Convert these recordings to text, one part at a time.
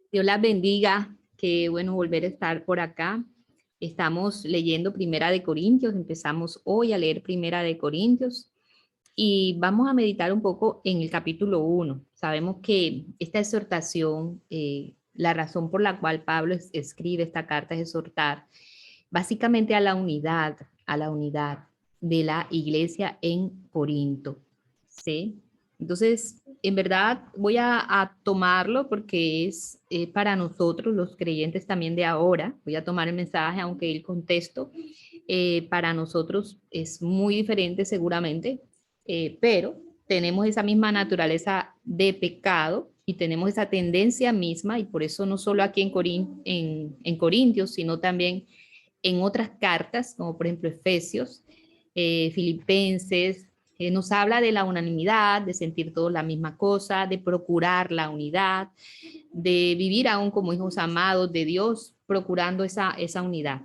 Dios las bendiga, qué bueno volver a estar por acá. Estamos leyendo Primera de Corintios, empezamos hoy a leer Primera de Corintios y vamos a meditar un poco en el capítulo 1. Sabemos que esta exhortación, la razón por la cual Pablo escribe esta carta es exhortar básicamente a la unidad de la iglesia en Corinto, ¿sí? Entonces, en verdad voy a tomarlo porque es para nosotros, los creyentes también de ahora. Voy a tomar el mensaje, aunque el contexto para nosotros es muy diferente seguramente, pero tenemos esa misma naturaleza de pecado y tenemos esa tendencia misma, y por eso no solo aquí en Corintios, sino también en otras cartas, como por ejemplo Efesios, Filipenses, nos habla de la unanimidad, de sentir todos la misma cosa, de procurar la unidad, de vivir aún como hijos amados de Dios, procurando esa unidad.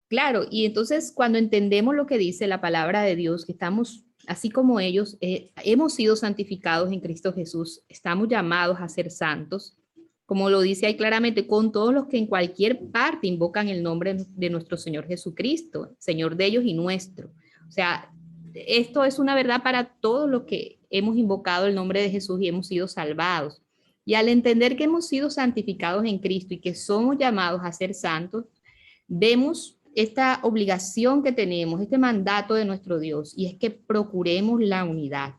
Claro, y entonces cuando entendemos lo que dice la palabra de Dios, que estamos, así como ellos, hemos sido santificados en Cristo Jesús, estamos llamados a ser santos, como lo dice ahí claramente, con todos los que en cualquier parte invocan el nombre de nuestro Señor Jesucristo, Señor de ellos y nuestro. O sea, esto es una verdad para todos los que hemos invocado el nombre de Jesús y hemos sido salvados. Y al entender que hemos sido santificados en Cristo y que somos llamados a ser santos, vemos esta obligación que tenemos, este mandato de nuestro Dios, y es que procuremos la unidad,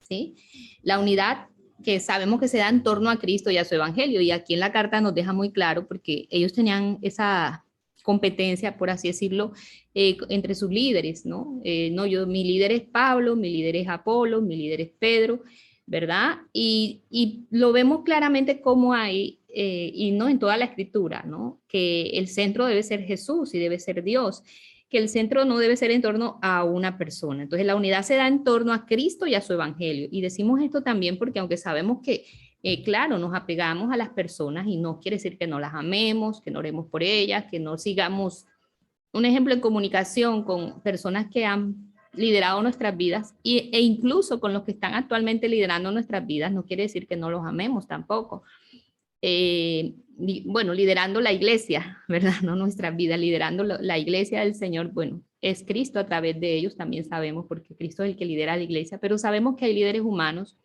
¿sí? La unidad que sabemos que se da en torno a Cristo y a su evangelio, y aquí en la carta nos deja muy claro, porque ellos tenían esa competencia, por así decirlo, entre sus líderes, ¿no? No, mi líder es Pablo, mi líder es Apolo, mi líder es Pedro, ¿verdad? Y lo vemos claramente como hay, y no en toda la escritura, ¿no? Que el centro debe ser Jesús y debe ser Dios, que el centro no debe ser en torno a una persona. Entonces la unidad se da en torno a Cristo y a su evangelio. Y decimos esto también porque aunque sabemos que, claro, nos apegamos a las personas y no quiere decir que no las amemos, que no oremos por ellas, que no sigamos, un ejemplo, en comunicación con personas que han liderado nuestras vidas e incluso con los que están actualmente liderando nuestras vidas, no quiere decir que no los amemos tampoco. Bueno, liderando la iglesia, ¿verdad? No nuestra vida, liderando la iglesia del Señor, bueno, es Cristo a través de ellos, también sabemos, porque Cristo es el que lidera la iglesia, pero sabemos que hay líderes humanos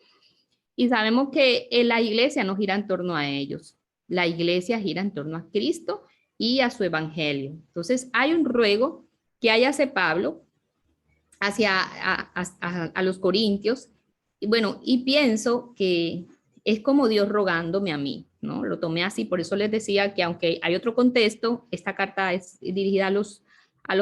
y sabemos que la iglesia no gira en torno a ellos, la iglesia gira en torno a Cristo y a su evangelio. Entonces, hay un ruego que hace Pablo hacia a los corintios, y bueno, y pienso que es como Dios rogándome a mí, ¿no? Lo tomé así, por eso les decía que aunque hay otro contexto, esta carta es dirigida a los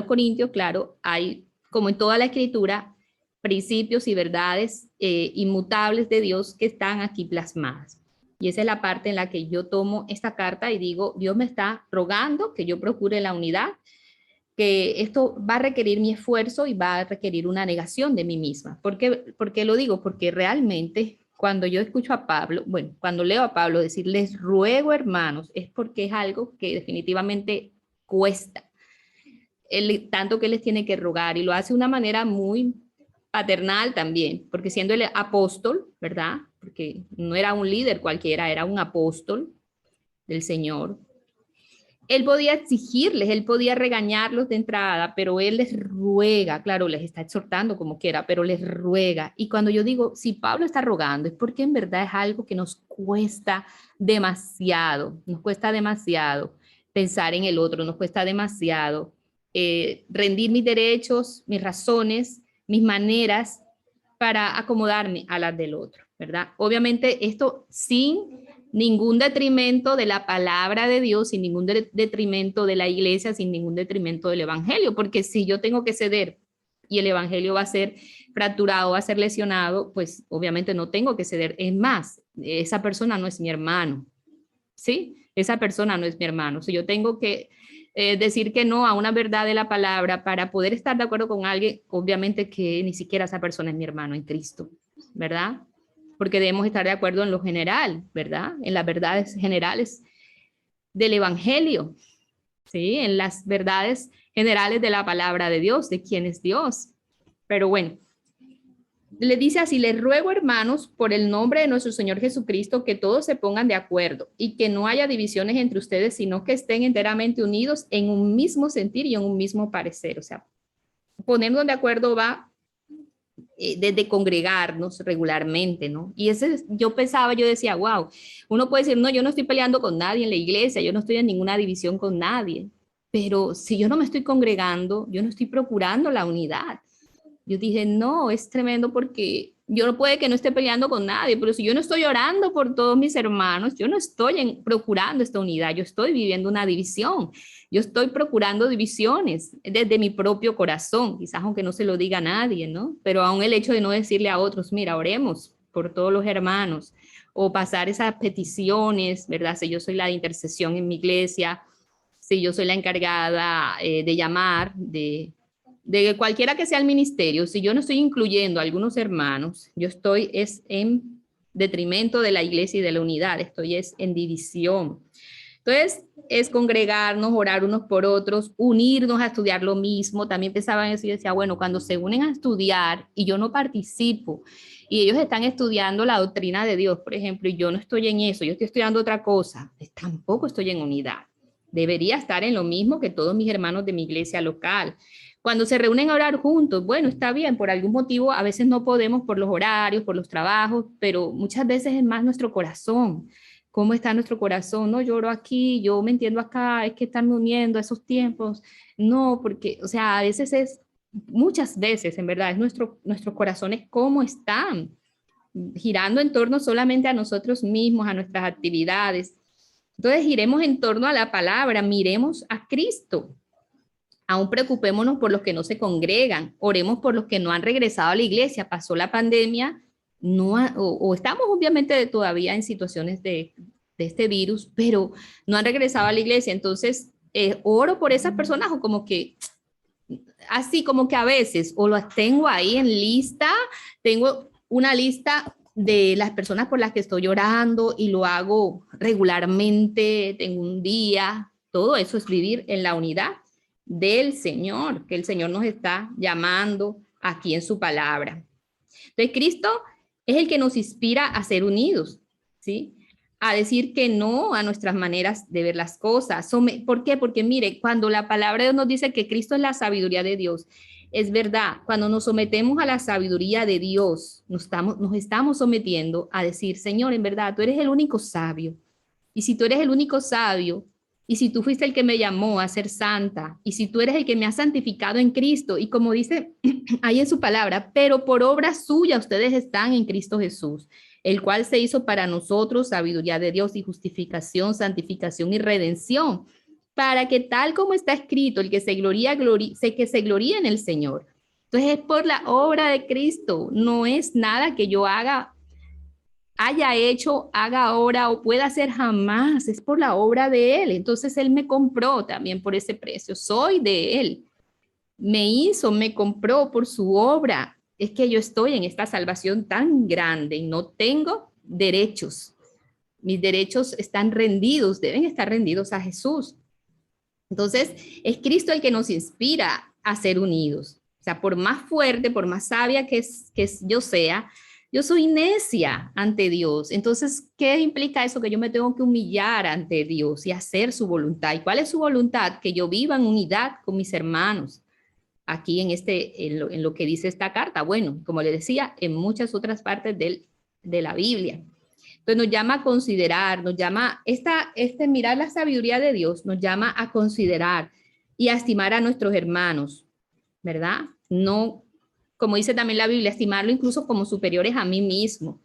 corintios, claro, hay, como en toda la escritura, principios y verdades inmutables de Dios que están aquí plasmadas. Y esa es la parte en la que yo tomo esta carta y digo, Dios me está rogando que yo procure la unidad, que esto va a requerir mi esfuerzo y va a requerir una negación de mí misma. ¿Por qué lo digo? Porque realmente cuando yo escucho a Pablo, bueno, cuando leo a Pablo decir, les ruego hermanos, es porque es algo que definitivamente cuesta, tanto que les tiene que rogar, y lo hace de una manera muy paternal también, porque siendo el apóstol, ¿verdad? Porque no era un líder cualquiera, era un apóstol del Señor. Él podía exigirles, él podía regañarlos de entrada, pero él les ruega, claro, les está exhortando como quiera, pero les ruega. Y cuando yo digo, si Pablo está rogando, es porque en verdad es algo que nos cuesta demasiado pensar en el otro, nos cuesta demasiado rendir mis derechos, mis razones, mis maneras para acomodarme a las del otro, ¿verdad? Obviamente esto sin ningún detrimento de la palabra de Dios, sin ningún detrimento de la iglesia, sin ningún detrimento del evangelio, porque si yo tengo que ceder y el evangelio va a ser fracturado, va a ser lesionado, pues obviamente no tengo que ceder. Es más, esa persona no es mi hermano, ¿sí? Esa persona no es mi hermano. Si yo tengo que decir que no a una verdad de la palabra para poder estar de acuerdo con alguien, obviamente que ni siquiera esa persona es mi hermano en Cristo, ¿verdad? Porque debemos estar de acuerdo en lo general, ¿verdad? En las verdades generales del evangelio, ¿sí? En las verdades generales de la palabra de Dios, de quién es Dios. Pero bueno, le dice así: les ruego, hermanos, por el nombre de nuestro Señor Jesucristo, que todos se pongan de acuerdo y que no haya divisiones entre ustedes, sino que estén enteramente unidos en un mismo sentir y en un mismo parecer. O sea, ponernos de acuerdo va desde congregarnos regularmente, ¿no? Y ese, yo pensaba, yo decía, wow, uno puede decir, no, yo no estoy peleando con nadie en la iglesia, yo no estoy en ninguna división con nadie, pero si yo no me estoy congregando, yo no estoy procurando la unidad. Yo dije, no, es tremendo, porque yo no puede que no esté peleando con nadie, pero si yo no estoy orando por todos mis hermanos, yo no estoy procurando esta unidad, yo estoy viviendo una división, yo estoy procurando divisiones desde mi propio corazón, quizás aunque no se lo diga a nadie, ¿no? Pero aún el hecho de no decirle a otros, mira, oremos por todos los hermanos, o pasar esas peticiones, ¿verdad? Si yo soy la de intercesión en mi iglesia, si yo soy la encargada de llamar, de cualquiera que sea el ministerio, si yo no estoy incluyendo a algunos hermanos, yo estoy es en detrimento de la iglesia y de la unidad, estoy es en división. Entonces, es congregarnos, orar unos por otros, unirnos a estudiar lo mismo. También pensaba en eso y decía, bueno, cuando se unen a estudiar y yo no participo, y ellos están estudiando la doctrina de Dios, por ejemplo, y yo no estoy en eso, yo estoy estudiando otra cosa, pues tampoco estoy en unidad. Debería estar en lo mismo que todos mis hermanos de mi iglesia local. Cuando se reúnen a orar juntos, bueno, está bien, por algún motivo a veces no podemos por los horarios, por los trabajos, pero muchas veces es más nuestro corazón. ¿Cómo está nuestro corazón? No, lloro aquí, yo me entiendo acá, es que están uniendo a esos tiempos. No, porque, o sea, a veces es, muchas veces, en verdad, es nuestros corazones cómo están, girando en torno solamente a nosotros mismos, a nuestras actividades. Entonces, giremos en torno a la palabra, miremos a Cristo. Aún preocupémonos por los que no se congregan, oremos por los que no han regresado a la iglesia, pasó la pandemia, no o estamos obviamente todavía en situaciones de este virus, pero no han regresado a la iglesia. Entonces, oro por esas personas, o como que, así como que a veces, o las tengo ahí en lista, tengo una lista de las personas por las que estoy orando y lo hago regularmente, tengo un día, todo eso es vivir en la unidad del Señor, que el Señor nos está llamando aquí en su palabra. Entonces, Cristo es el que nos inspira a ser unidos, ¿sí? A decir que no a nuestras maneras de ver las cosas. ¿Por qué? Porque mire, cuando la palabra de Dios nos dice que Cristo es la sabiduría de Dios, es verdad, cuando nos sometemos a la sabiduría de Dios, nos estamos sometiendo a decir, Señor, en verdad, tú eres el único sabio. Y si tú eres el único sabio, y si tú fuiste el que me llamó a ser santa, y si tú eres el que me ha santificado en Cristo, y como dice ahí en su palabra, pero por obra suya ustedes están en Cristo Jesús, el cual se hizo para nosotros sabiduría de Dios y justificación, santificación y redención, para que tal como está escrito, el que se gloría, que se gloríe en el Señor. Entonces es por la obra de Cristo, no es nada que yo haya hecho, haga ahora o pueda hacer jamás, es por la obra de Él. Entonces Él me compró también por ese precio, soy de Él, me hizo, me compró por su obra. Es que yo estoy en esta salvación tan grande y no tengo derechos. Mis derechos están rendidos, deben estar rendidos a Jesús. Entonces, es Cristo el que nos inspira a ser unidos. O sea, por más fuerte, por más sabia yo sea, yo soy necia ante Dios. Entonces, ¿qué implica eso? Que yo me tengo que humillar ante Dios y hacer su voluntad. ¿Y cuál es su voluntad? Que yo viva en unidad con mis hermanos. Aquí en lo que dice esta carta. Bueno, como le decía, en muchas otras partes de la Biblia. Entonces nos llama a considerar, nos llama, mirar la sabiduría de Dios, nos llama a considerar y a estimar a nuestros hermanos, ¿verdad? No, como dice también la Biblia, estimarlo incluso como superiores a mí mismo.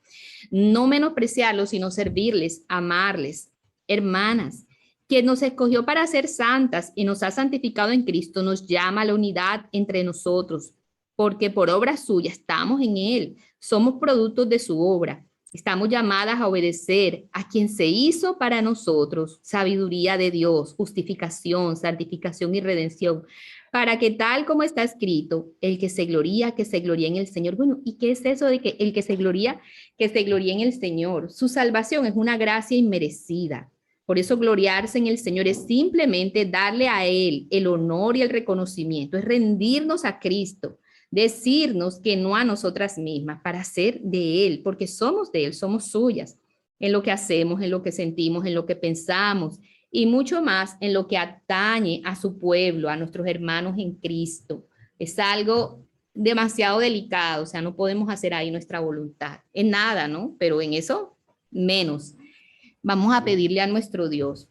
No menospreciarlos, sino servirles, amarles. Hermanas, quien nos escogió para ser santas y nos ha santificado en Cristo, nos llama a la unidad entre nosotros, porque por obra suya estamos en Él, somos productos de su obra. Estamos llamadas a obedecer a quien se hizo para nosotros, sabiduría de Dios, justificación, santificación y redención, para que tal como está escrito, el que se gloría en el Señor. Bueno, ¿y qué es eso de que el que se gloría en el Señor? Su salvación es una gracia inmerecida. Por eso gloriarse en el Señor es simplemente darle a Él el honor y el reconocimiento, es rendirnos a Cristo, decirnos que no a nosotras mismas, para ser de Él, porque somos de Él, somos suyas, en lo que hacemos, en lo que sentimos, en lo que pensamos, y mucho más en lo que atañe a su pueblo, a nuestros hermanos en Cristo. Es algo demasiado delicado, o sea, no podemos hacer ahí nuestra voluntad, en nada, ¿no? Pero en eso, menos. Vamos a pedirle a nuestro Dios.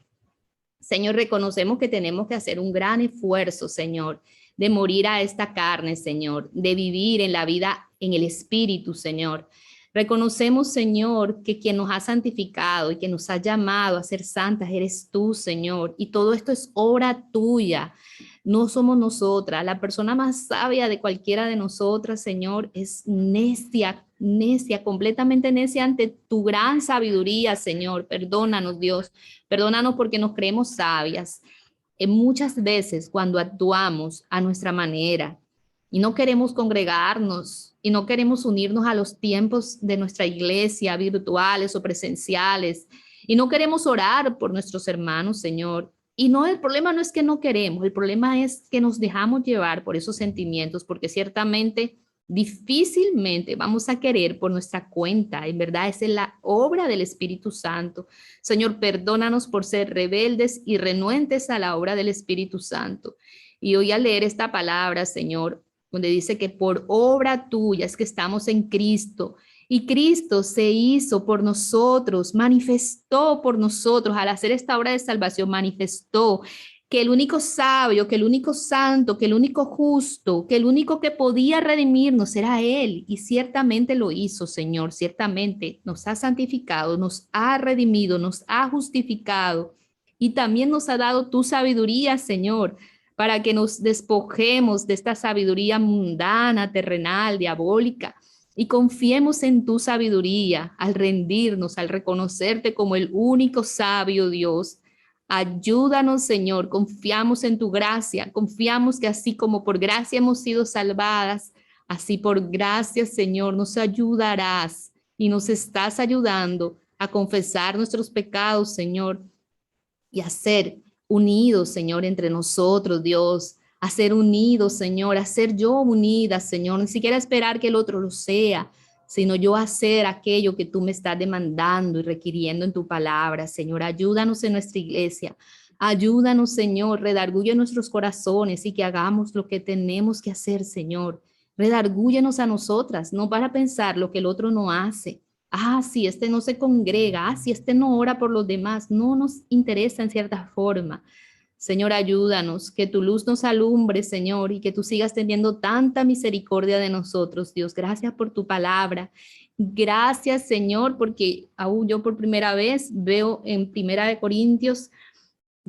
Señor, reconocemos que tenemos que hacer un gran esfuerzo, Señor, de morir a esta carne, Señor, de vivir en la vida en el Espíritu, Señor. Reconocemos, Señor, que quien nos ha santificado y que nos ha llamado a ser santas eres tú, Señor, y todo esto es obra tuya. No somos nosotras. La persona más sabia de cualquiera de nosotras, Señor, es necia, necia, completamente necia ante tu gran sabiduría, Señor. Perdónanos, Dios. Perdónanos porque nos creemos sabias. Muchas veces cuando actuamos a nuestra manera y no queremos congregarnos y no queremos unirnos a los tiempos de nuestra iglesia, virtuales o presenciales, y no queremos orar por nuestros hermanos, Señor. Y no, el problema no es que no queremos, el problema es que nos dejamos llevar por esos sentimientos, porque ciertamente difícilmente vamos a querer por nuestra cuenta. En verdad, esa es la obra del Espíritu Santo. Señor, perdónanos por ser rebeldes y renuentes a la obra del Espíritu Santo. Y hoy al leer esta palabra, Señor, donde dice que por obra tuya es que estamos en Cristo, y Cristo se hizo por nosotros, manifestó por nosotros, al hacer esta obra de salvación, manifestó que el único sabio, que el único santo, que el único justo, que el único que podía redimirnos era Él. Y ciertamente lo hizo, Señor, ciertamente nos ha santificado, nos ha redimido, nos ha justificado y también nos ha dado tu sabiduría, Señor, para que nos despojemos de esta sabiduría mundana, terrenal, diabólica, y confiemos en tu sabiduría al rendirnos, al reconocerte como el único sabio Dios. Ayúdanos, Señor, confiamos en tu gracia, confiamos que así como por gracia hemos sido salvadas, así por gracia, Señor, nos ayudarás y nos estás ayudando a confesar nuestros pecados, Señor, y a ser unidos, Señor, entre nosotros, Dios, a ser unidos, Señor, a ser yo unida, Señor, ni siquiera esperar que el otro lo sea, sino yo hacer aquello que tú me estás demandando y requiriendo en tu palabra. Señor, ayúdanos en nuestra iglesia, ayúdanos, Señor, redarguye nuestros corazones y que hagamos lo que tenemos que hacer, Señor. Redargúyenos a nosotras, no para pensar lo que el otro no hace. Ah, si este no se congrega, ah, si este no ora por los demás, no nos interesa en cierta forma. Señor, ayúdanos, que tu luz nos alumbre, Señor, y que tú sigas teniendo tanta misericordia de nosotros, Dios. Gracias por tu palabra. Gracias, Señor, porque aún yo por primera vez veo en Primera de Corintios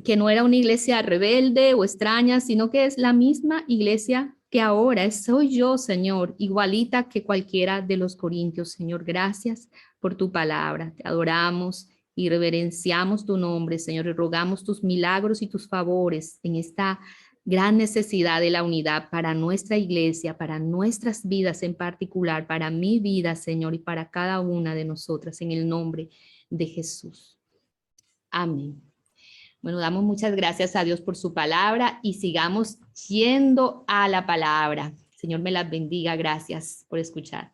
que no era una iglesia rebelde o extraña, sino que es la misma iglesia que ahora soy yo, Señor, igualita que cualquiera de los corintios. Señor, gracias por tu palabra. Te adoramos y reverenciamos tu nombre, Señor, y rogamos tus milagros y tus favores en esta gran necesidad de la unidad para nuestra iglesia, para nuestras vidas en particular, para mi vida, Señor, y para cada una de nosotras, en el nombre de Jesús. Amén. Bueno, damos muchas gracias a Dios por su palabra y sigamos yendo a la palabra. Señor me las bendiga. Gracias por escuchar.